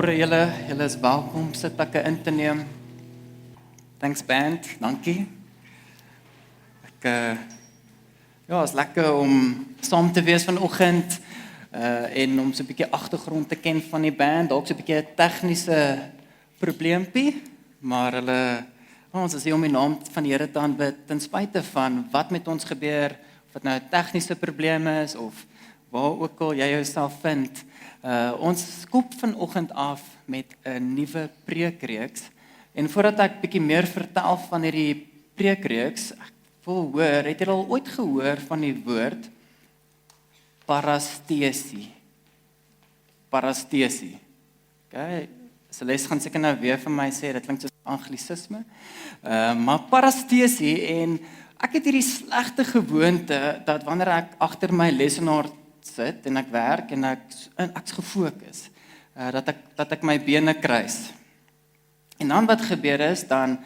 Goeiemôre julle is welkom sitplekke in te neem. Thanks band, dankie. Ja, is lekker om saam te wees vanoggend en om so 'n bietjie agtergrond te ken van die band. Dalk so 'n bietjie 'n tegniese probleempie, maar ons is hier om die naam van die Here te aanbid ten spyte van wat met ons gebeur, of dit nou 'n tegniese probleem is of waar ook al jy jouself vind. Ons skop vanoggend af met 'n nuwe preekreeks. En voordat ek bietjie meer vertel van hierdie preekreeks, ek wil hoor, het jy al ooit gehoor van die woord parastesie? Parastesie. Okay, Celeste gaan seker nou weer vir my sê, dit klink soos anglisisme. Maar parastesie, en ek het hierdie slegte gewoonte, dat wanneer ek agter my lesenaar sit en ek werk en ek's gefokus, dat ek my bene kruis. En dan wat gebeur is, dan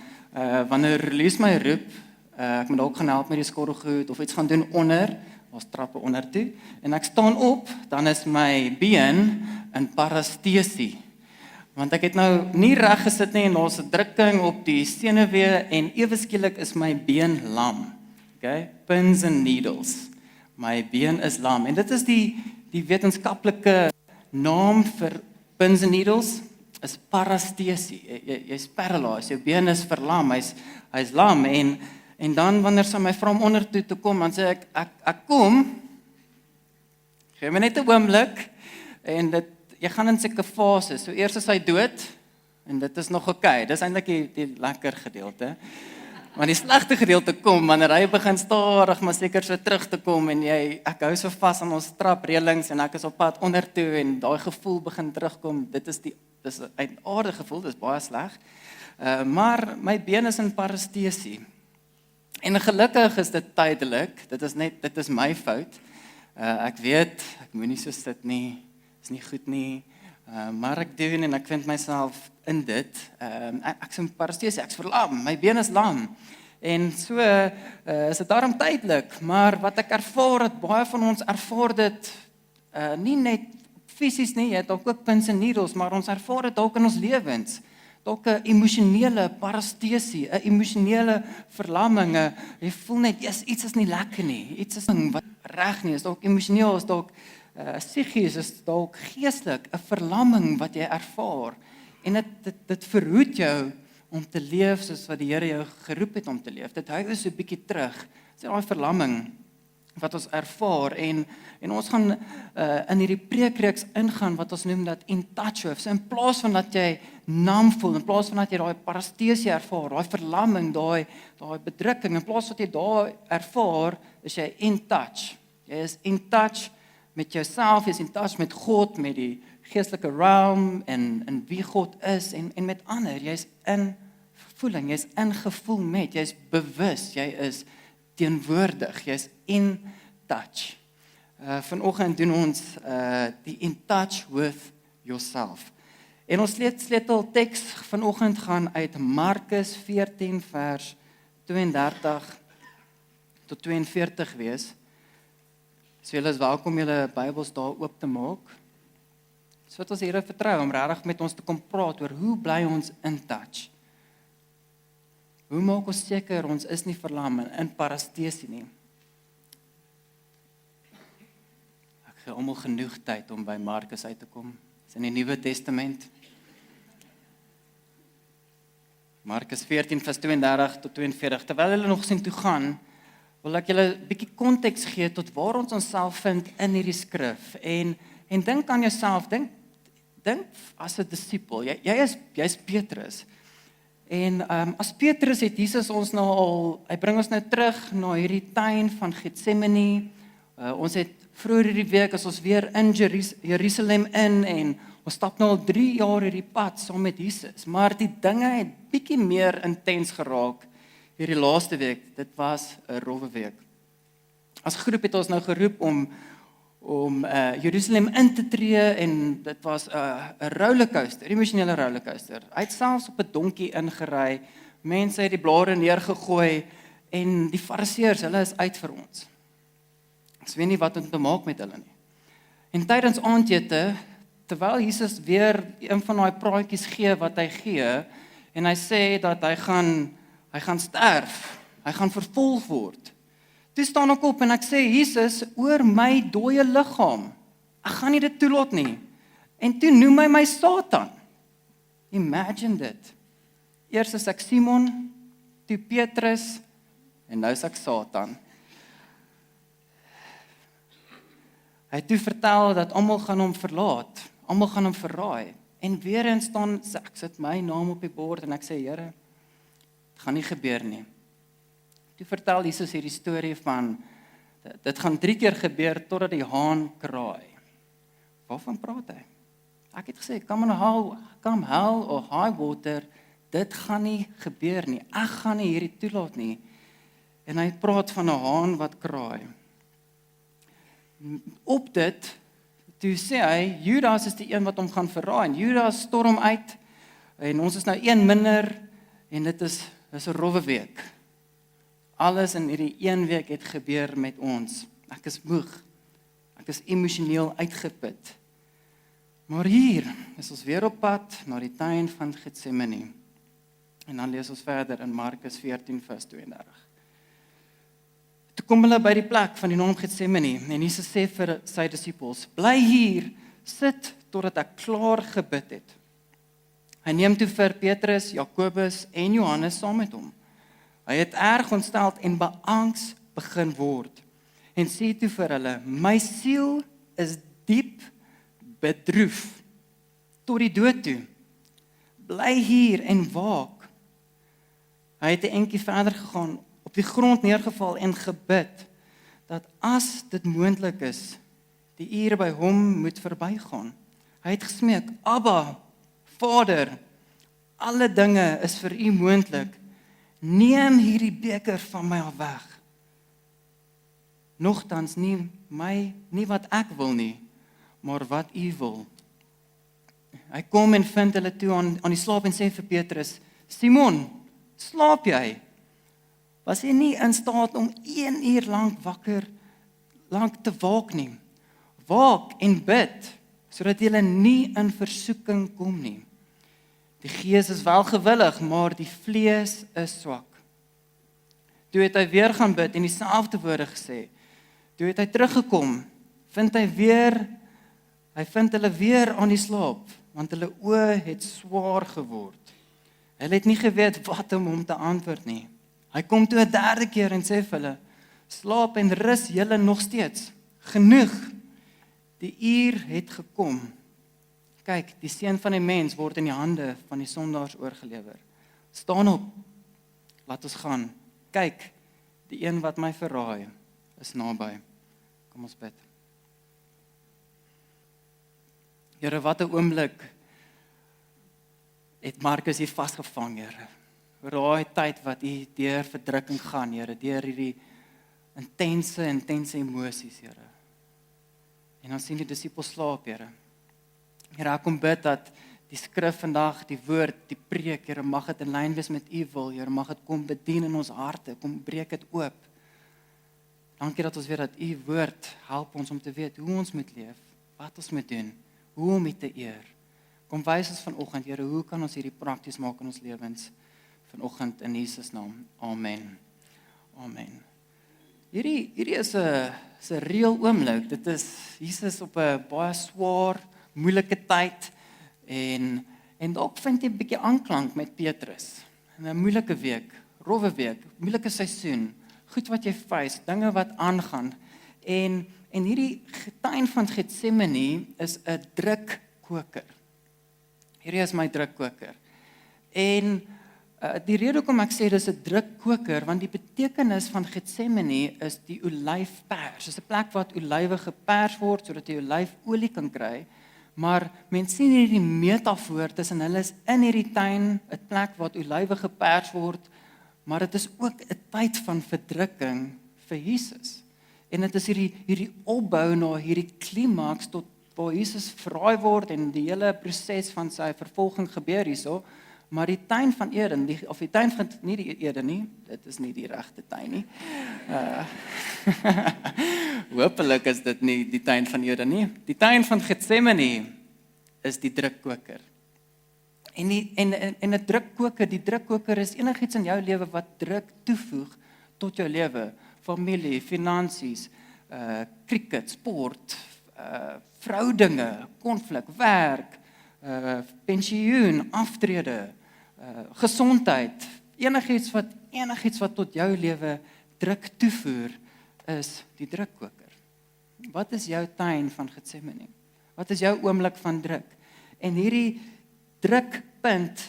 wanneer Release my roep, ek moet ook gaan help met die skorrelgoed of iets gaan doen onder, ons trappe onder toe, en ek staan op, dan is my been in parastesie. Want ek het nou nie reg gesit nie en daar's 'n drukking op die senuwee en ewe skielik is my been lam. Okay? Pins and needles. My been is lam. En dit is die wetenskaplike naam vir pins and needles, is parastesie. Jy's paralyzed, jou been is verlam, hy's lam, en dan wanneer sy my vra om onder toe te kom, dan sê ek kom, gee my net 'n oomblik, en jy gaan in sulke fases, so eers is hy dood, en dit is nog oké, dis eintlik die lekker gedeelte, maar die slegte gedeelte kom, wanneer hy begin stadig, maar seker so terug te kom, en ek hou so vas aan ons trapreëlings, en ek is op pad onder toe, en daai gevoel begin terugkom, dis 'n aardige gevoel, dis baie sleg, maar my been is in parastesie, en gelukkig is dit tydelik, dit is my fout, ek weet, ek moenie so sit nie, is nie goed nie, maar ek doen en ek vind myself in dit, ek is in parastesie, ek is verlam, my been is lam, en so is dit daarom tydelik, maar wat ek ervaar het, baie van ons ervaar dit, nie net fisies nie, jy het ook pins en needles, maar ons ervaar dit ook in ons lewens, dalk 'n emosionele parastesie, 'n emosionele verlamming, jy voel net, iets is nie lekker nie, iets is wat reg nie, is dalk emosioneel, is dalk psigies, is dalk geestelik, 'n verlamming wat jy ervaar, en dit verhoed jou om te leef soos wat die Here jou geroep het om te leef, dit hou jou so 'n bietjie terug, dis daai verlamming wat ons ervaar, en ons gaan in hierdie preekreeks ingaan, wat ons noem dat in touch with, so in plaas van dat jy numb voel, in plaas van dat jy daai parastesie ervaar, daai verlamming, daai bedrukking, in plaas wat jy daar ervaar, is jy in touch, jy is in touch met jouself, jy is in touch met God, met die geestelike realm, en wie God is, en met ander, jy is in voeling, jy is in gevoel met, jy is bewus, jy is teenwoordig, jy is in touch. Vanoggend doen ons die in touch with yourself. En ons sleutelteks vanoggend gaan uit Markus 14 vers 32 tot 42 wees. So julle is welkom julle Bybels daar oop te maak. So wat ons Here vertrou om regtig met ons te kom praat oor hoe bly ons in touch. Hoe maak ons seker ons is nie verlam en in parastesie nie? Ek gee almal genoeg tyd om by Markus uit te kom. Dis in die Nuwe Testament. Markus 14 vers 32 tot 42. Terwyl hulle nog sien toe gaan, wil ek julle 'n bietjie konteks gee tot waar ons onsself vind in hierdie skrif. En dink aan jouself, dink as 'n disipel. Jy's Petrus. En as Petrus het Jesus ons nou al, hy bring ons nou terug na hierdie tuin van Getsemane. Ons het vroeër hierdie week, as ons weer in Jerusalem en ons stap nou al 3 jaar hierdie pad saam met Jesus. Maar die dinge het bietjie meer intens geraak hierdie laaste week. Dit was 'n rowwe week. As groep het ons nou geroep om Jerusalem in te tree, en dit was 'n rollercoaster, emosionele rollercoaster. Hy het selfs op 'n donkie ingery, mense het die blare neergegooi, en die fariseërs, hulle is uit vir ons. Ek weet nie wat om te maak met hulle nie. En tydens aandete, terwyl Jesus weer een van daai praatjies gee wat hy gee, en hy sê dat hy gaan sterf, hy gaan vervolg word. Toe staan ek op en ek sê, Jesus, oor my dooie liggaam, ek gaan nie dit toelaat nie. En toe noem hy my Satan. Imagine dit. Eers is ek Simon, toe Petrus, en nou is ek Satan. Hy het toe vertel dat almal gaan hom verlaat, almal gaan hom verraai. En weer eens staan, ek sit my naam op die bord en ek sê, Here, dit gaan nie gebeur nie. Toe vertel Jesus hierdie storie van, dit gaan 3 keer gebeur totdat die haan kraai. Waarvan praat hy? Ek het gesê, come hell or high water, dit gaan nie gebeur nie. Ek gaan nie hierdie toelaat nie. En hy praat van 'n haan wat kraai. Op dit, toe sê hy, Judas is die een wat hom gaan verraai. En Judas storm uit, en ons is nou 1 minder, en dit is 'n rowwe week. Alles in hierdie 1 week het gebeur met ons. Ek is moeg. Ek is emosioneel uitgeput. Maar hier is ons weer op pad na die tuin van Getsemane. En dan lees ons verder in Markus 14 vers 32. Toe kom hulle by die plek van die naam Getsemane, en Jesus sê vir sy disippels, bly hier, sit totdat ek klaar gebid het. Hy neem toe vir Petrus, Jakobus en Johannes saam met hom. Hy het erg ontsteld en beangs begin word, en sê toe vir hulle, my siel is diep bedroef, tot die dood toe. Bly hier en waak. Hy het 'n entjie verder gegaan, op die grond neergeval en gebid, dat as dit moontlik is, die uur by hom moet verbygaan. Hy het gesmeek, Abba, Vader, alle dinge is vir u moontlik, neem hierdie beker van my af weg. Nogtans nie wat ek wil nie, maar wat u wil. Hy kom en vind hulle toe aan die slaap en sê vir Petrus, Simon, slaap jy? Was jy nie in staat om 1 uur lank te waak nie? Waak en bid, sodat jy nie in versoeking kom nie. Die gees is wel gewillig, maar die vlees is swak. Toe het hy weer gaan bid en dieselfde woorde gesê. Toe het hy teruggekom, vind hulle weer aan die slaap, want hulle oë het swaar geword. Hulle het nie geweet wat om hom te antwoord nie. Hy kom toe 'n 3de keer en sê vir hulle, slaap en rus julle nog steeds. Genoeg, die uur het gekom. Kyk, die seun van die mens word in die hande van die sondaars oorgelewer. Staan op, laat ons gaan. Kyk, die een wat my verraai, is naby. Kom ons bid. Here, wat 'n oomblik het Markus hier vasgevang, Here. Raai tyd wat u deur verdrukking gaan, Here, deur hierdie intense emosies, Here. En dan sien die disippels slaap, Here. Here, ek kom bid dat die skrif vandag, die woord, die preek, Here, mag dit in lyn wees met u wil, Here, mag dit kom bedien in ons harte, kom breek dit oop. Dankie dat ons weet dat u woord help ons om te weet hoe ons moet leef, wat ons moet doen, hoe om u te eer. Kom wys ons vanoggend, Here, hoe kan ons hierdie prakties maak in ons lewens vanoggend in Jesus naam. Amen. Amen. Hierdie is 'n reël oomblik. Dit is Jesus op 'n baie swaar, moeilike tyd en dalk vind jy 'n bietjie aanklank met Petrus. In 'n moeilike week, rowwe week, moeilike seisoen, goed wat jy face, dinge wat aangaan. En hierdie tuin van Getsemane is 'n drukkoker. Hierdie is my drukkoker. En die rede hoekom ek sê dis 'n drukkoker, want die betekenis van Getsemane is die olyfpers. Dis 'n plek waar olywe gepers word sodat jy olyfolie kan kry. Maar mense sien hierdie metafoor tussen hulle is in hierdie tuin, 'n plek waar olywe gepers word, maar dit is ook 'n tyd van verdrukking vir Jesus. En dit is hierdie opbou na hierdie klimaks tot waar Jesus verraai word en die hele proses van sy vervolging gebeur hierso. Maar die tuin van Eden, of die tuin van, nie die Eden nie, dit is nie die regte tuin nie. Hopelik is dit nie die tuin van Eden nie. Die tuin van Getsemane is die drukkoker. En die drukkoker is enigiets in jou lewe wat druk toevoeg tot jou lewe. Familie, finansies, cricket, sport, verhoudinge, konflik, werk, pensioen, aftrede, gesondheid, enigiets wat tot jou lewe druk toevoer, is die drukkoker. Wat is jou tuin van Getsemane? Wat is jou oomblik van druk? En hierdie drukpunt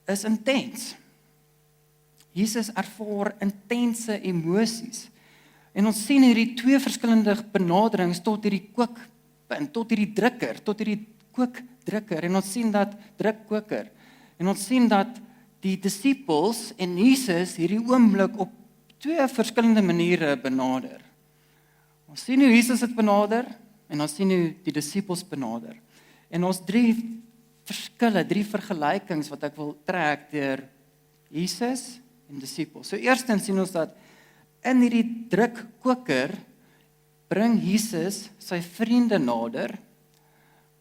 is intens. Jesus ervaar intense emosies. En ons sien hierdie twee verskillende benaderings tot hierdie kookpunt, tot hierdie kookdrukker. En ons sien dat drukkoker. En ons sien dat die disippels en Jesus hierdie oomblik op twee verskillende maniere benader. Ons sien hoe Jesus het benader en ons sien hoe die disippels benader. En ons drie vergelykings wat ek wil trek deur Jesus en disippels. So eerstens sien ons dat in hierdie drukkoker bring Jesus sy vriende nader,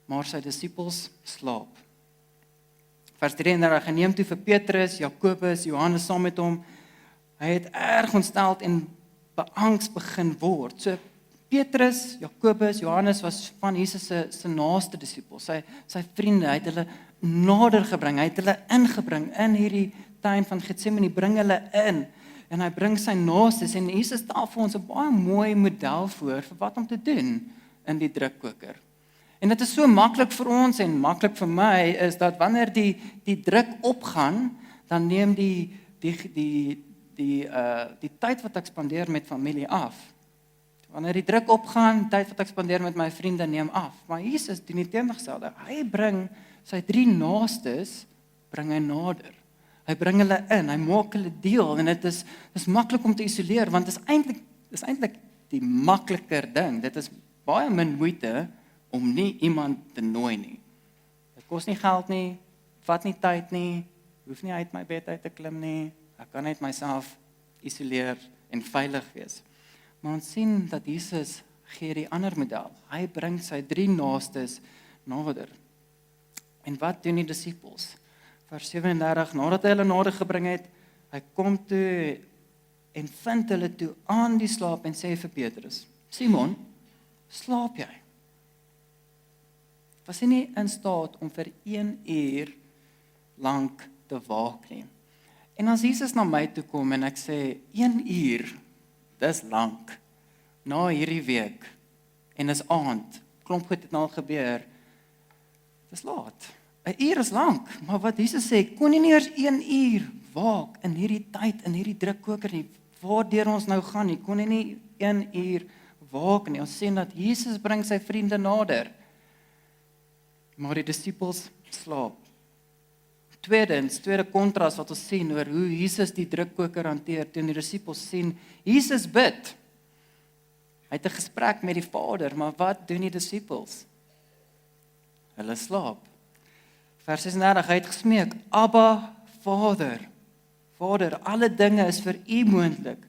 maar sy disippels slaap. Vers 33, hy neem toe vir Petrus, Jakobus, Johannes saam met hom. Hy het erg ontsteld en beangs begin word. So Petrus, Jakobus, Johannes was van Jesus se naaste disippels, sy vriende. Hy het hulle nader gebring, hy het hulle ingebring in hierdie tuin van Getsemane, bring hulle in. En hy bring sy naastes en Jesus stel vir ons 'n baie mooi model voor vir wat om te doen in die drukkoker. En dit is so maklik vir ons en maklik vir my is dat wanneer die druk opgaan, dan neem die tyd wat ek spandeer met familie af. Wanneer die druk opgaan, tyd wat ek spandeer met my vriende neem af. Maar Jesus doen die teenoorgestelde. Hy bring sy drie naastes bring hy nader. Hy bring hulle in, hy maak hulle deel en dit is maklik om te isoleer want dit is eintlik die makliker ding. Dit is baie min moeite om nie iemand te nooi nie. Dit kos nie geld nie, vat nie tyd nie, hoef nie uit my bed uit te klim nie. Ek kan net myself isoleer en veilig wees. Maar ons sien dat Jesus gee die ander model. Hy bring sy drie naastes nader. En wat doen die disippels? Vers 37, nadat hy hulle nader gebring het, hy kom toe en vind hulle toe aan die slaap en sê vir Petrus, Simon, slaap jy? Was hy nie in staat om vir 1 uur lank te waak nie. En as Jesus na my toe kom en ek sê, 1 uur, dis lank, na hierdie week, en dis aand, klomp goed het nou al gebeur, dis laat. 1 uur is lank, maar wat Jesus sê, kon nie eers 1 uur waak in hierdie tyd, in hierdie drukkoker nie, waardeur ons nou gaan nie, kon nie 1 uur waak nie. Ons sien dat Jesus bring sy vriende nader, maar die disippels slaap. Tweede kontras wat ons sien oor hoe Jesus die drukkoker hanteer, toe die disippels sien, Jesus bid. Hy het 'n gesprek met die Vader, maar wat doen die disippels? Hulle slaap. Vers 36, hy het gesmeek, Abba, Vader, alle dinge is vir U moontlik.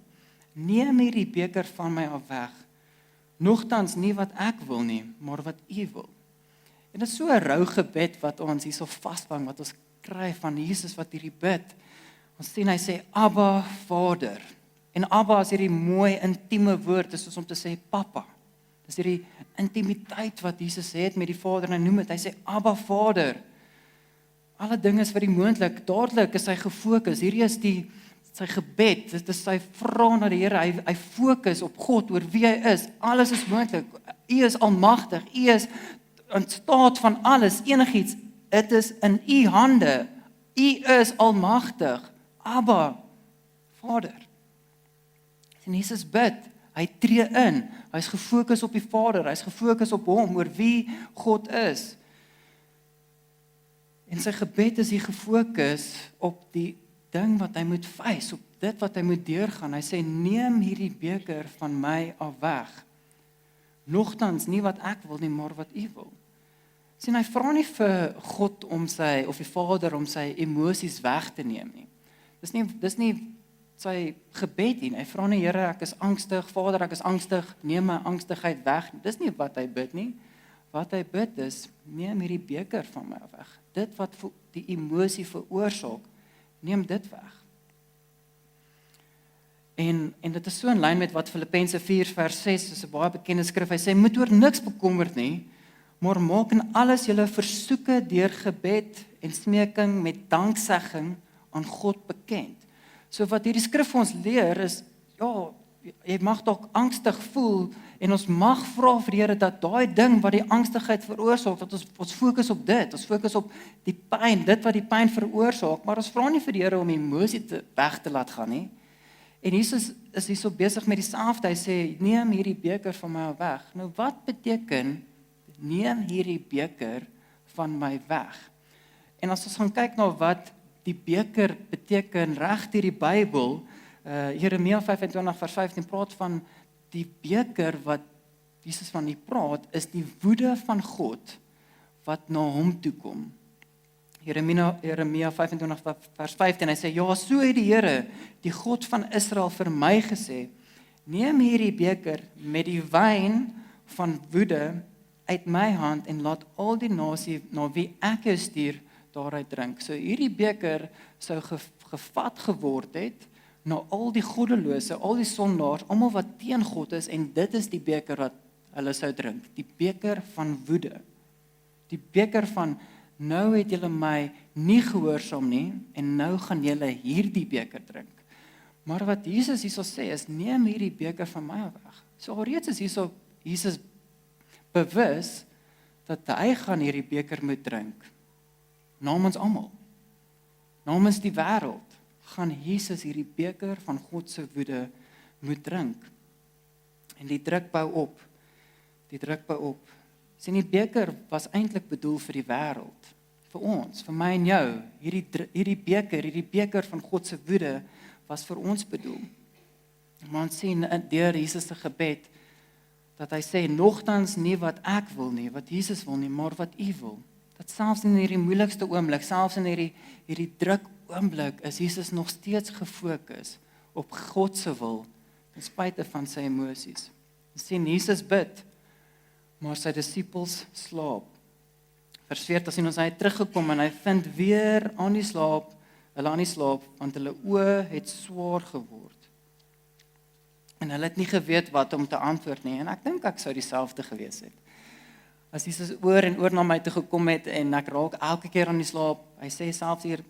Neem hierdie beker van my af weg. Nogtans nie wat ek wil nie, maar wat U wil. En dit is so 'n rou gebed wat ons hierso vasvang, wat ons kry van Jesus wat hierdie bid. Ons sien hy sê, Abba, Vader. En Abba is hierdie mooi, intieme woord, is soos om te sê, Papa. Dis hierdie intimiteit wat Jesus het met die Vader, en hy noem dit, hy sê, Abba, Vader. Alle dinge is vir die moontlik, dadelik is hy gefokus, hierdie is sy gebed, dit is sy vraag na die Here, hy fokus op God, oor wie hy is, alles is moontlik, U is almagtig, U is in staat van alles, enigiets, dit is in U hande, U is almagtig, Abba, Vader. En Jesus bid, hy tree in, hy is gefokus op die Vader, hy is gefokus op hom, oor wie God is. En sy gebed is hier gefokus op die ding wat hy moet face, op dit wat hy moet deurgaan. Hy sê, neem hierdie beker van my af weg. Nogtans nie wat ek wil nie, maar wat U wil. Sien, hy vra nie vir God of die Vader om sy emosies weg te neem nie. Dis nie sy gebed nie. Hy vra nie, Here, ek is angstig, Vader, ek is angstig, neem my angstigheid weg. Dis nie wat hy bid nie. wat hy bid is, neem hierdie beker van my weg. Dit wat die emosie veroorsaak, neem dit weg. En dit is so in lyn met wat Filippense 4 vers 6 is 'n baie bekende skrif. Hy sê, moet oor niks bekommerd nie, maar maak in alles julle versoeke deur gebed en smeking met danksegging aan God bekend. So wat hierdie skrif vir ons leer is, ja, jy mag dalk angstig voel en ons mag vra vir die Here dat daai ding wat die angstigheid veroorsaak, dat ons fokus op dit, ons fokus op die pyn, dit wat die pyn veroorsaak, maar ons vra nie vir die Here om emosie weg te laat gaan nie. En Jesus is hier so besig met dieselfde, hy sê, neem hierdie beker van my weg. Nou wat beteken, neem hierdie beker van my weg? En as ons gaan kyk na wat die beker beteken reg deur die Bybel, Jeremia 25 vers 15 praat van die beker wat Jesus van hier praat, is die woede van God wat na hom toe kom. Jeremia 25 vers 15, hy sê, ja, so het die Here, die God van Israel vir my gesê, neem hierdie beker met die wyn van woede uit my hand en laat al die nasie na wie ek jou stuur daaruit drink. So hierdie beker sou gevat geword het na al die goddelose, al die sondaars, almal wat teen God is, en dit is die beker wat hulle sou drink. Die beker van woede. Die beker van, nou het julle my nie gehoorsaam nie, en nou gaan julle hierdie beker drink. Maar wat Jesus hierso sê is, neem hierdie beker van my weg. So alreeds is hierso Jesus bewus dat hy gaan hierdie beker moet drink. Namens almal. Namens die wêreld gaan Jesus hierdie beker van God se woede moet drink. En die druk bou op. Die druk bou op. Sien, die beker was eintlik bedoel vir die wêreld, vir ons, vir my en jou. Hierdie beker van God se woede was vir ons bedoel. Maar ons sien deur Jesus se gebed dat hy sê, nogtans nie wat ek wil nie, wat Jesus wil nie, maar wat U wil. Dat selfs in hierdie moeilikste oomblik, selfs in hierdie druk oomblik, is Jesus nog steeds gefokus op God se wil, ten spyte van sy emosies. Ons sien Jesus bid, maar sy disippels slaap. Vers 40 sien ons hy het teruggekom en hy vind weer hulle aan die slaap, want hulle oë het swaar geword. En hulle het nie geweet wat om te antwoord nie, en ek dink ek sou dieselfde gewees het. As Jesus oor en oor na my toe gekom het, en ek raak elke keer aan die slaap, hy sê selfs hier,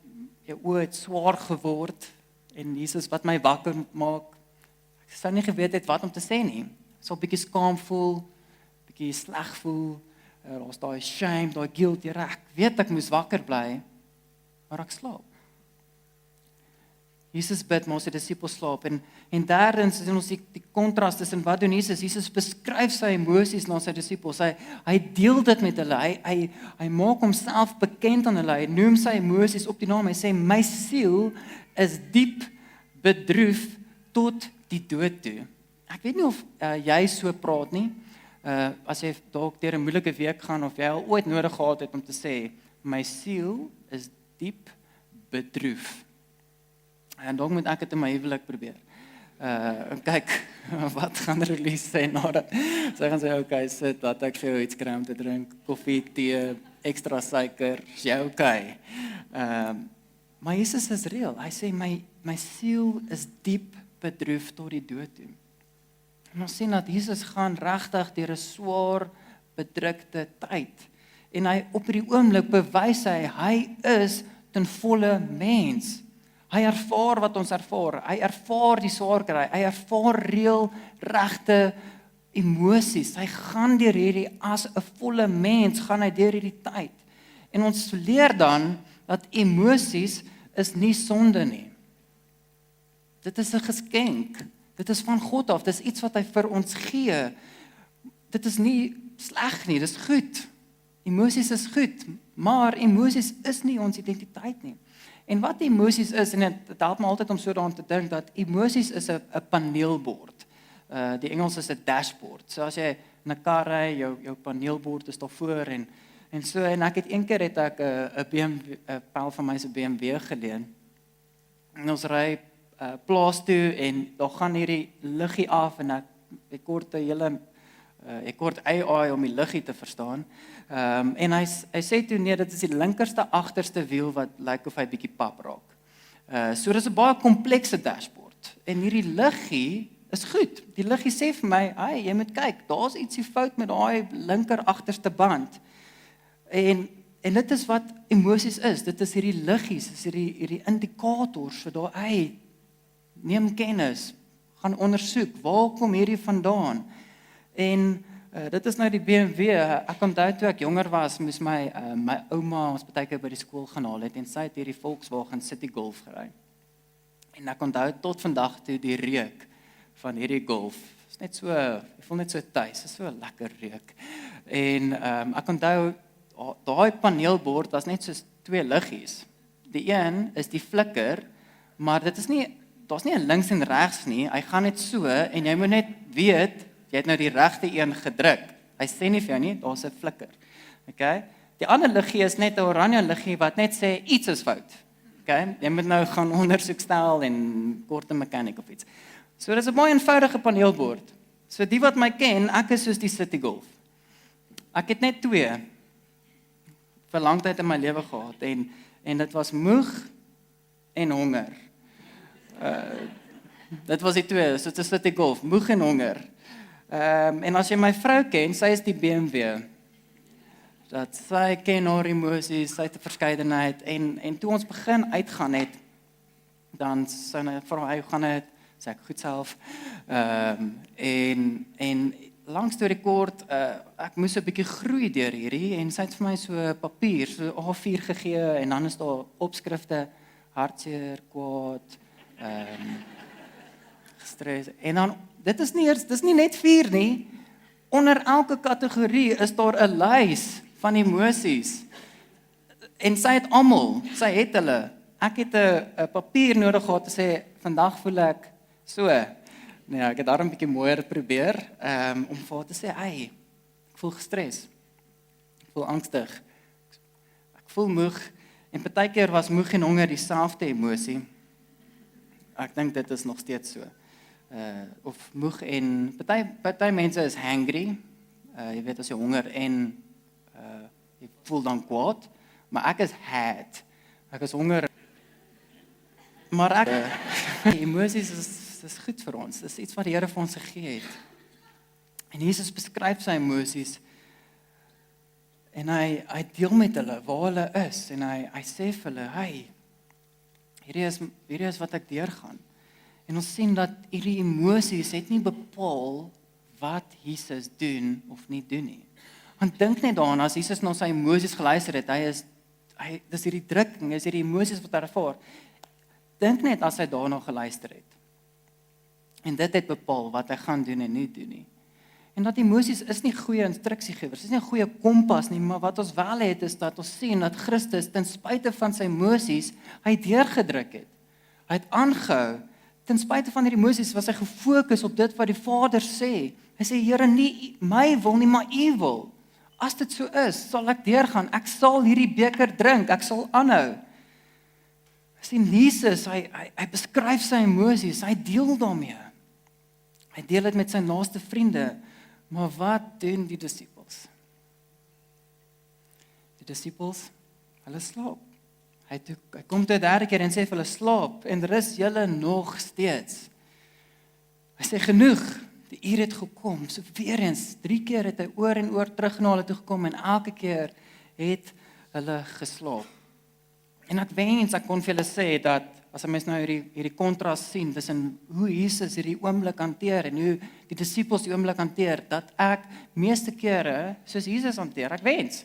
jou oë het swaar geword, en Jesus wat my wakker maak, ek sou nie geweet het wat om te sê nie. Ek sal bietjie skaam voel, bietjie sleg voel, daar's daai shame, daai guilt, ek weet ek moes wakker bly, maar ek slaap. Jesus bid, maar sy disippels slaap, en derdens sien ons die kontras tussen wat doen Jesus. Jesus beskryf sy emosies na sy disippels, hy deel dit met hulle, hy maak homself bekend aan hulle, hy noem sy emosies op die naam, hy sê, my siel is diep bedroef tot die dood toe. Ek weet nie of jy so praat nie, as jy dalk deur 'n moeilike week gaan, of jy al ooit nodig gehad het om te sê, my siel is diep bedroef. En dalk moet ek dit in my huwelik probeer. Kyk, wat gaan Release sê nadat? Sy gaan sê, okay, sit, laat ek vir jou iets kry om te drink, koffie, tee, ekstra suiker, is jy okay? Maar Jesus is real, hy sê, my siel is diep bedroef tot die dood toe. En ons sien dat Jesus gaan regtig deur 'n swaar, bedrukte tyd. En hy op hierdie oomblik bewys hy is ten volle mens. Hy ervaar wat ons ervaar. Hy ervaar die swaar kry. Hy ervaar reëlregte emosies. Hy gaan deur hierdie as 'n volle mens, gaan hy deur hierdie tyd. En ons leer dan dat emosies is nie sonde nie. Dit is 'n geskenk. Dit is van God af. Dit is iets wat hy vir ons gee. Dit is nie sleg nie, dit is goed. Emosies is goed, maar emosies is nie ons identiteit nie. En wat emosies is, en dit help my altyd om so daaraan te dink, dat emosies is 'n paneelbord. Die Engels is 'n dashboard. So as jy in 'n kar ry, jou paneelbord is daar voor, en ek het een keer 'n BMW, 'n pel van my se BMW geleen. En ons ry plaas toe, en daar gaan hierdie liggie af, en ek kort 'n hele Ek word AI om die liggie te verstaan. En hy sê toe nee, dit is die linkerste agterste wiel wat lyk of hy bietjie pap raak. So dis 'n baie komplekse dashboard. En hierdie liggie is goed. Die liggie sê vir my, "Hey, jy moet kyk, daar's ietsie fout met daai linker agterste band." En dit is wat emosies is. Dit is hierdie liggies, dis hierdie indikators vir daai, "Hey, neem kennis, gaan ondersoek, waar kom hierdie vandaan?" En dit is nou die BMW. Ek onthou toe ek jonger was, moes my ouma ons baie keer by die skool gaan haal het en sy het hierdie Volkswagen City Golf gery. En ek onthou tot vandag toe die reuk van hierdie Golf. Is net so, ek voel net so tuis, is so 'n lekker reuk. En ek onthou daai paneelbord was net soos twee liggies. Die een is die flikker, maar dit is nie, daar's nie 'n links en regs nie. Hy gaan net so en jy moet net weet jy het nou die regte een gedruk. Hy sê nie vir jou nie, daar's 'n flikker. Okay? Die ander liggie is net 'n oranje liggie wat net sê iets is fout. Okay? Jy moet nou gaan ondersoek stel en kort 'n mechanic of iets. So dis 'n baie eenvoudige paneelbord. So die wat my ken, ek is soos die City Golf. Ek het net twee vir lang tyd in my lewe gehad en dit was moeg en honger. Dit was die twee, so dit is City Golf, moeg en honger. En as jy my vrou ken, sy is die BMW. Dat sy ken haar emosies, sy het 'n verskeidenheid en toe ons begin uitgaan het, dan sy net vir my gaan dit, sê ek goed self. En langs storie kort, ek moes 'n bietjie groei deur hierdie en sy het vir my so papier, so A4 gegee en dan is daar opskrifte hartseer, kwaad, gestres en dan dis nie net 4 nie. Onder elke kategorie is daar 'n lys van emosies. En sy het almal, sy het hulle. Ek het 'n papier nodig gehad te sê vandag voel ek so. Nee, ek het daarom 'n bietjie mooier probeer om vir haar te sê, "Hey, ek voel gestres. Ek voel angstig. Ek voel moeg." En partykeer was moeg en honger dieselfde emosie. Ek dink dit is nog steeds so. Of moeg en party mense is hangry. Jy weet as jy honger en jy voel dan kwaad, maar ek is had. Ek is honger. Maar ek emosies is goed vir ons. Dis iets wat die Here vir ons gegee het. En Jesus beskryf sy emosies en hy deel met hulle waar hulle is en hy sê vir hulle, "Hey, hierdie is wat ek deurgaan." En ons sien dat hierdie emosies het nie bepaal wat Jesus doen of nie doen nie. Want dink net daaraan, as Jesus na sy emosies geluister het, dis hierdie drukking, is hierdie emosies wat hy ervaar. Dink net as hy daarna geluister het. En dit het bepaal wat hy gaan doen en nie doen nie. En dat emosies is nie goeie instruksiegewers, is nie 'n goeie kompas nie, maar wat ons wel het is dat ons sien dat Christus ten spyte van sy emosies, hy deurgedruk het. Hy het aangehou. Ten spyte van hierdie emosies was hy gefokus op dit wat die Vader sê. Hy sê, "Here, nie my wil nie, maar U wil. As dit so is, sal ek deurgaan. Ek sal hierdie beker drink, ek sal aanhou." Sien Jesus, hy beskryf sy emosies, hy deel daarmee. Hy deel dit met sy naaste vriende. Maar wat doen die disippels? Die disippels, hulle slaap. Hy kom toe 'n derde keer en sê vir hulle, "Slaap en rus julle nog steeds." Hy sê, "Genoeg, die uur het gekom." So weer eens, 3 keer het hy oor en oor terug na hulle toe gekom en elke keer het hulle geslaap. En ek wens ek kon vir julle sê dat as 'n mens nou hierdie kontras sien tussen hoe Jesus hierdie oomblik hanteer en hoe die disippels die oomblik hanteer, dat ek meeste kere soos Jesus hanteer. Ek wens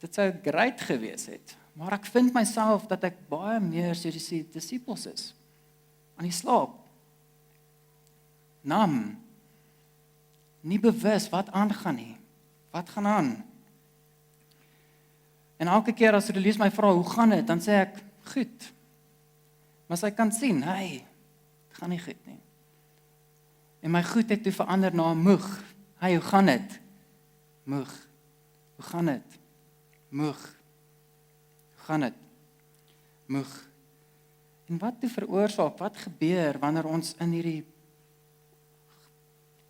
dit sou great gewees het. Maar ek vind myself dat ek baie meer soos die disippels is. Aan die slaap. Nam. Nie bewus wat aangaan nie. Wat gaan aan? En elke keer as Release my vra, "Hoe gaan dit?" dan sê ek, "Goed." Maar sy kan sien, "Hey, dit gaan nie goed nie." En my goed het toe verander na moeg. "Hey, hoe gaan dit?" Moeg. "Hoe gaan dit?" Moeg. "Hoe gaan dit?" Moeg. En wat toe veroorsaak? Wat gebeur wanneer ons in hierdie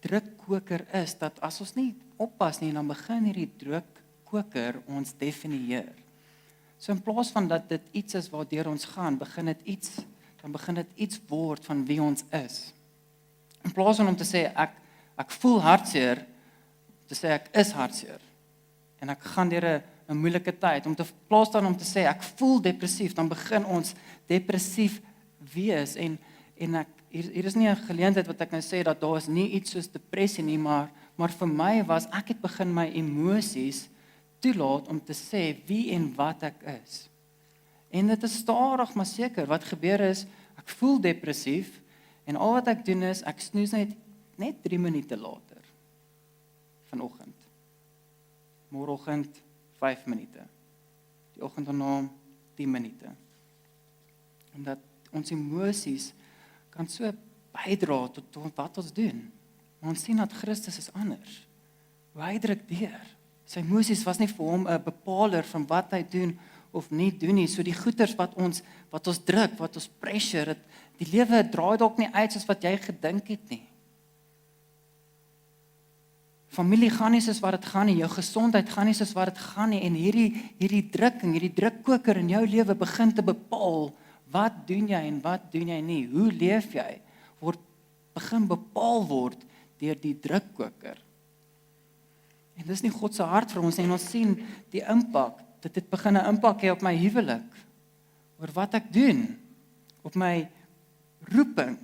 drukkoker is, dat as ons nie oppas nie, dan begin hierdie drukkoker ons definieer. So in plaas van dat dit iets is waardeur ons gaan, begin dit iets word van wie ons is. In plaas van om te sê, ek voel hartseer, te sê ek is hartseer. En ek gaan deur 'n moeilike tyd, om te plaas dan om te sê, ek voel depressief, dan begin ons depressief wees, en hier is nie 'n geleentheid wat ek nou sê, dat daar is nie iets soos depressie nie, maar vir my was, ek het begin my emosies toelaat om te sê wie en wat ek is. En dit is stadig, maar seker, wat gebeur is, ek voel depressief, en al wat ek doen is, ek snoes net 3 minute later, vanoggend, môreoggend 5 minute, die oggend daarna 10 minute, omdat ons emosies kan so bydra tot wat ons doen. Maar ons sien dat Christus is anders. Hoe hy druk deur. Sy emosies was nie vir hom 'n bepaler van wat hy doen of nie doen nie. So die goeters wat ons druk, wat ons pressure, die lewe draai dalk nie uit soos wat jy gedink het nie. Familie gaan nie soos wat dit gaan nie, jou gesondheid gaan nie soos wat dit gaan nie, en hierdie drukking, hierdie drukkoker in jou lewe begin te bepaal, wat doen jy en wat doen jy nie, hoe leef jy, begin bepaal word deur die drukkoker. En dis nie God se hart vir ons nie, en ons sien die impak, dit het begin 'n impak hê op my huwelik, oor wat ek doen, op my roeping,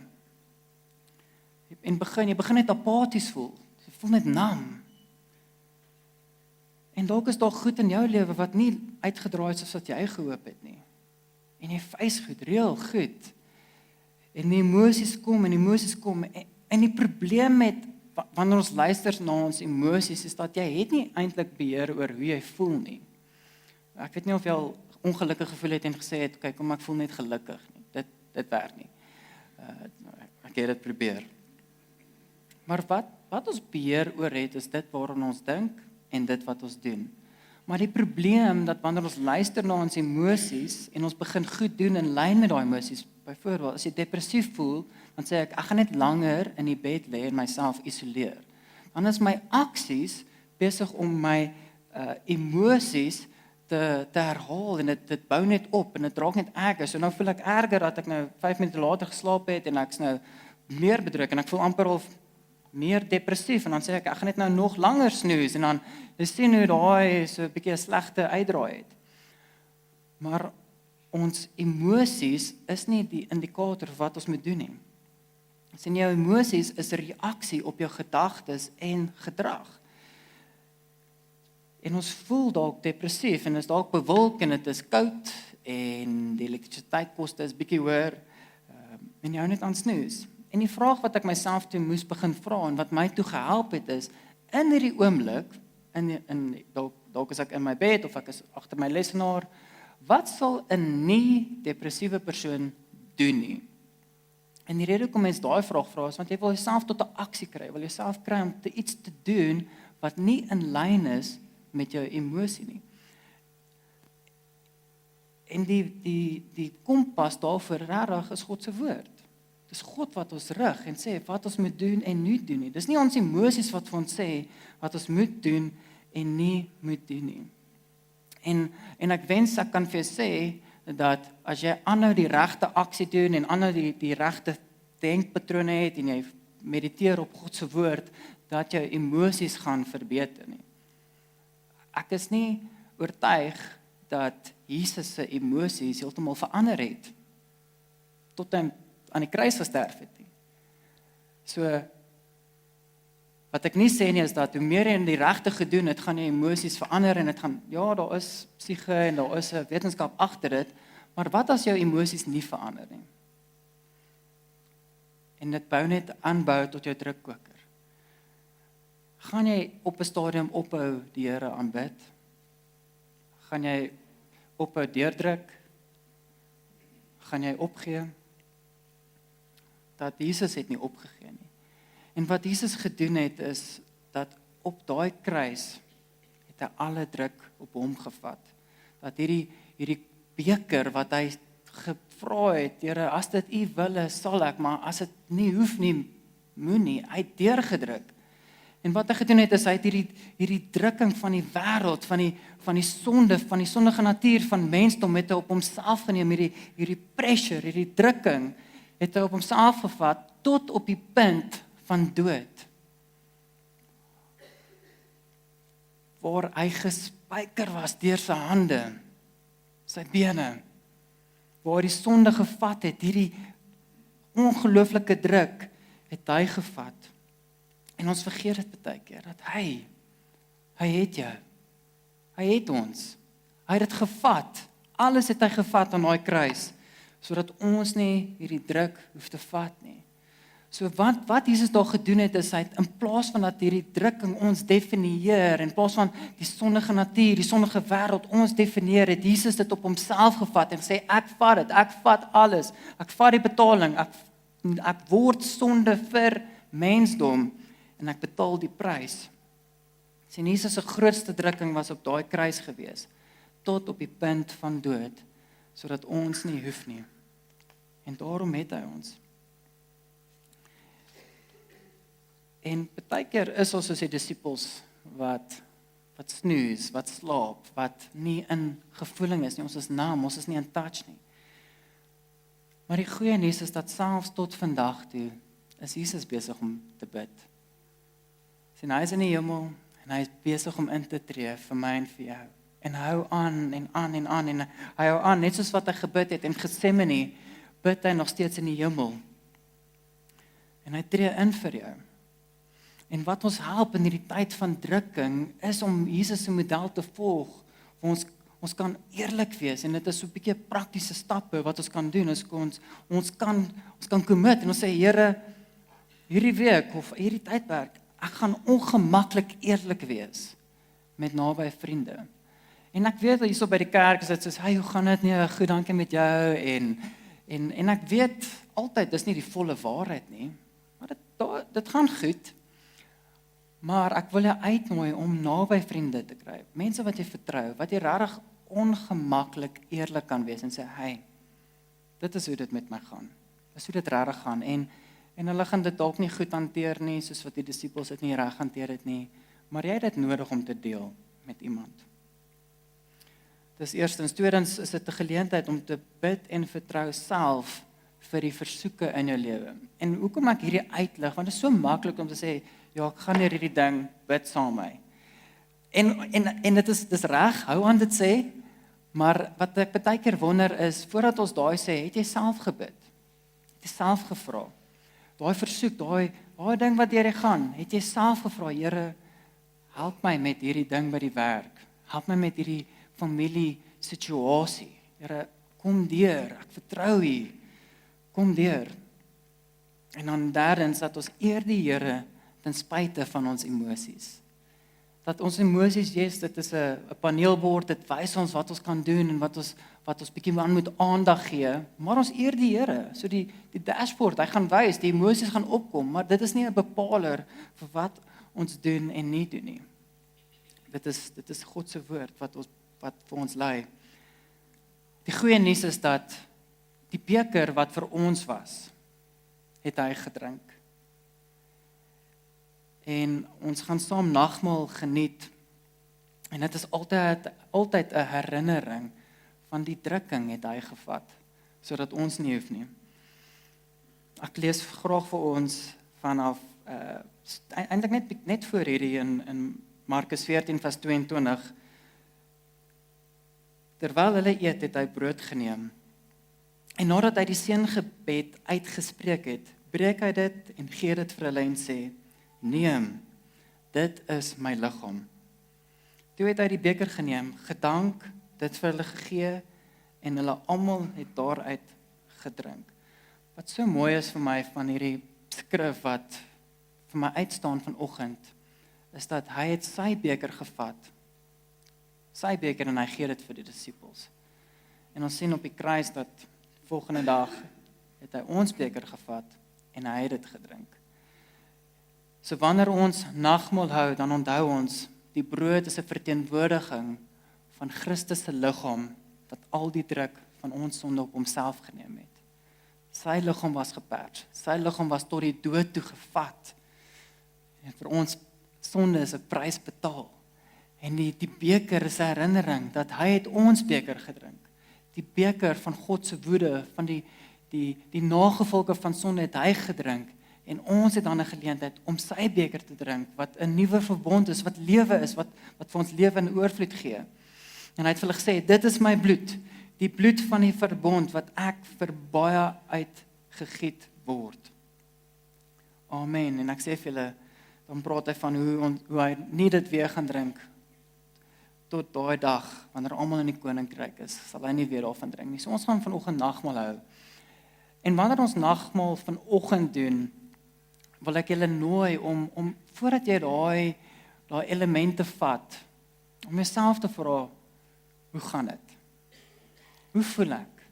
en jy begin net apaties voel, jy voel net nam, en dalk is daar goed in jou lewe wat nie uitgedraai het soos wat jy gehoop het nie, en jy fees goed, reël goed, en die emosies kom, en die probleem met, wanneer ons luister na ons emosies, is dat jy het nie eintlik beheer oor hoe jy voel nie. Ek weet nie of jy al ongelukkig gevoel het en gesê het, kyk, kom ek voel net gelukkig nie, dit werk nie. Ek het dit probeer. Maar wat ons beheer oor het, is dit waaraan ons dink, en dit wat ons doen. Maar die probleem, dat wanneer ons luister na ons emosies, en ons begin goed doen in lyn met daai emosies, byvoorbeeld, as jy depressief voel, dan sê ek gaan net langer in die bed lê en myself isoleer. Dan is my aksies besig om my emosies te herhaal, en dit bou net op, en dit raak net erger. So nou voel ek erger, dat ek nou 5 minute later geslaap het, en ek's nou meer bedruk, en ek voel amper al meer depressief, en dan sê ek gaan net nou nog langer snoes, en dan sien hoe daai so 'n bietjie 'n slegte uitdraai het. Maar ons emosies is nie die indikator wat ons moet doen nie. Sien, jou emosies is 'n reaksie op jou gedagtes en gedrag. En ons voel dalk depressief, en is dalk bewolk, en dit is koud, en die elektrisiteitskoste is bietjie hoër, en jy hou net aan snoes. En die vraag wat ek myself toe moes begin vra, en wat my toe gehelp het, is, in hierdie oomblik, dalk is ek in my bed, of ek is agter my lesenaar, wat sal 'n nie-depressiewe persoon doen nie? En die rede hoekom mens daai vraag vra, is want jy wil jouself tot 'n aksie kry, wil jouself kry om iets te doen, wat nie in lyn is met jou emosie nie. En die kompas daarvoor regtig is God se woord. Dis God wat ons rig en sê wat ons moet doen en nie doen nie. Dis nie ons emosies wat vir ons sê wat ons moet doen en nie moet doen nie. En ek wens ek kan vir jou sê dat as jy aanhou die regte aksie doen en aanhou die regte denkpatrone het en jy mediteer op God se woord, dat jou emosies gaan verbeter nie. Ek is nie oortuig dat Jesus se emosies heeltemal verander het tot hy aan die kruis gesterf het nie. So wat ek nie sê nie is dat hoe meer jy in die regte gedoen het, gaan jy emosies verander en dit gaan, ja, daar is psiege en daar is 'n wetenskap agter dit, maar wat as jou emosies nie verander nie? En dit bou net aanbou tot jou drukkoker. Gaan jy op 'n stadium ophou die Here aanbid? Gaan jy ophou deurdruk? Gaan jy opgee? Dat Jesus het nie opgegee nie. En wat Jesus gedoen het is, dat op daai kruis het hy alle druk op hom gevat. Dat hierdie beker wat hy gevra het, Here, as dit U wil is, sal ek, maar as dit nie hoef nie, moenie, hy het deurgedruk. En wat hy gedoen het, is hy het hierdie drukking van die wêreld, van die sonde, van die sondige natuur van mensdom, het hy op homself geneem, hierdie pressure, hierdie drukking, het hy op homself gevat, tot op die punt van dood. Waar hy gespyker was deur sy hande, sy bene, waar die sonde gevat het, hierdie ongelooflike druk, het hy gevat. En ons vergeet dit baie keer, dat hy het jou, hy het ons, hy het dit gevat, alles het hy gevat aan daai kruis, sodat ons nie hierdie druk hoef te vat nie. So wat Jesus daar gedoen het, is hy het in plaas van dat hierdie drukking ons definieer, in plaas van die sondige natuur, die sondige wêreld ons definieer, het Jesus dit op homself gevat en gesê, ek vat dit, ek vat alles, ek vat die betaling, ek word sonde vir mensdom, en ek betaal die prys. Sien, Jesus se grootste drukking was op daai kruis gewees, tot op die punt van dood, sodat ons nie hoef nie. En daarom het hy ons. En baie keer is ons soos die disippels wat snoes, wat slaap, wat nie in gevoeling is nie, ons is naam, ons is nie in touch nie. Maar die goeie nuus is dat selfs tot vandag toe, is Jesus besig om te bid. Sien, hy is in die hemel, en hy is besig om in te tree vir my en vir jou. En hou aan, en aan, en aan, en hy hou aan, net soos wat hy gebid het, en Getsemane, bid hy nog steeds in die hemel. En hy tree in vir jou. En wat ons help in hierdie tyd van drukking, is om Jesus se model te volg, waar ons kan eerlik wees, en dit is so 'n bietjie praktiese stappe wat ons kan doen, ons kan commit, en ons sê, Here, hierdie week, of hierdie tydperk, ek gaan ongemaklik eerlik wees, met naby vriende. En ek weet, hierso by die kerk, is dit soos, hey, hoe gaan dit nie, goed, dankie met jou, en ek weet, altyd, dis nie die volle waarheid nie, maar dit gaan goed, maar ek wil jou uitnooi om naby vriende te kry, mense wat jy vertrou, wat jy regtig ongemaklik eerlik kan wees, en sê, hey, dit is hoe dit met my gaan, dit is hoe dit regtig gaan, en hulle gaan dit dalk nie goed hanteer nie, soos wat die disippels dit nie reg hanteer het nie, maar jy het dit nodig om te deel met iemand. Dis eerstens, tweedens is dit 'n geleentheid om te bid en vertrou self vir die versoeke in jou lewe. En hoekom ek hierdie uitlig, want dit is so maklik om te sê, ja, ek gaan hierdie ding, bid saam met my. En dit is reg, hou aan dit sê, maar wat ek baie keer wonder is, voordat ons daai sê, het jy self gebid? Het jy self gevra? Daai versoek, daai ding wat deur jy gaan, het jy self gevra, Here, help my met hierdie ding by die werk, help my met hierdie familie situasie, Here, kom deur, ek vertrou U, kom deur. En dan derdens, dat ons eer die Here ten spyte van ons emosies. Dat ons emosies, yes, dit is 'n paneelbord, dit wys ons wat ons kan doen en wat ons bietjie aan moet aandag gee, maar ons eer die Here. So die dashboard, hy gaan wys, die emosies gaan opkom, maar dit is nie 'n bepaler vir wat ons doen en nie doen nie. Dit is God se woord wat vir ons lei. Die goeie nuus is dat die beker wat vir ons was, het hy gedrink. En ons gaan saam nagmaal geniet. En dit is altyd 'n herinnering van die drukking het hy gevat, sodat ons nie hoef nie. Ek lees graag vir ons vanaf eintlik net voor hierdie in Markus 14 vers 22. Terwyl hulle eet, het hy brood geneem. En nadat hy die seëngebed uitgespreek het, breek hy dit en gee dit vir hulle en sê, neem, dit is my liggaam. Toe het hy die beker geneem, gedank, dit vir hulle gegee, en hulle almal het daaruit gedrink. Wat so mooi is vir my van hierdie skrif wat vir my uitstaan vanoggend, is dat hy het sy beker gevat, sy beker, en hy gee dit vir die disippels. En ons sien op die kruis dat volgende dag het hy ons beker gevat, en hy het dit gedrink. So wanneer ons nagmaal hou, dan onthou ons, die brood is 'n verteenwoordiging van Christus se liggaam, wat al die druk van ons sonde op homself geneem het. Sy liggaam was gepers. Sy liggaam was tot die dood toe gevat. En vir ons sonde is 'n prys betaal. En die beker is 'n herinnering dat hy het ons beker gedrink. Die beker van God se woede, van die nagevolge van sonde het hy gedrink. En ons het dan 'n geleentheid om sy beker te drink, wat 'n nuwe verbond is, wat lewe is, wat vir ons lewe in oorvloed gee. En hy het vir hulle gesê, dit is my bloed, die bloed van die verbond, wat ek vir baie uitgegiet word. Amen. En ek sê vir julle, dan praat hy van hoe hy nie dit weer gaan drink, tot daai dag, wanneer almal in die koninkryk is, sal hy nie weer daarvan drink nie. So ons gaan vanoggend nagmaal hou. En wanneer ons nagmaal vanoggend doen, wil ek julle nooi om voordat jy daai elemente vat, om jouself te vra, hoe gaan dit? Hoe voel ek?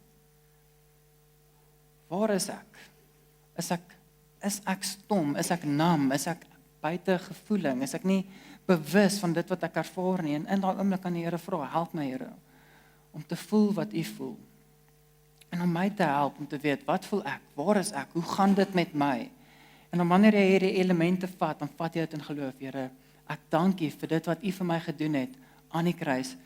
Waar is ek? Is ek stom? Is ek nam? Is ek buite gevoeling? Is ek nie bewus van dit wat ek ervaar nie? En in daai oomblik kan die Here vra, help my Here, om te voel wat U voel. En om my te help om te weet, wat voel ek? Waar is ek? Hoe gaan dit met my? En dan wanneer jy hierdie elemente vat, dan vat jy dit in geloof. Here, ek dank U vir dit wat U vir my gedoen het aan die kruis.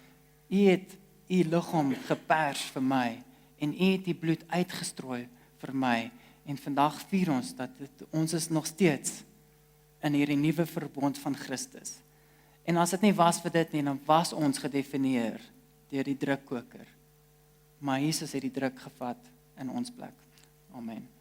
U het U liggaam gepers vir my en U het die bloed uitgestrooi vir my. En vandag vier ons dat ons is nog steeds in hierdie nuwe verbond van Christus. En as dit nie was vir dit nie, dan was ons gedefinieer deur die drukkoker. Maar Jesus het die druk gevat in ons plek. Amen.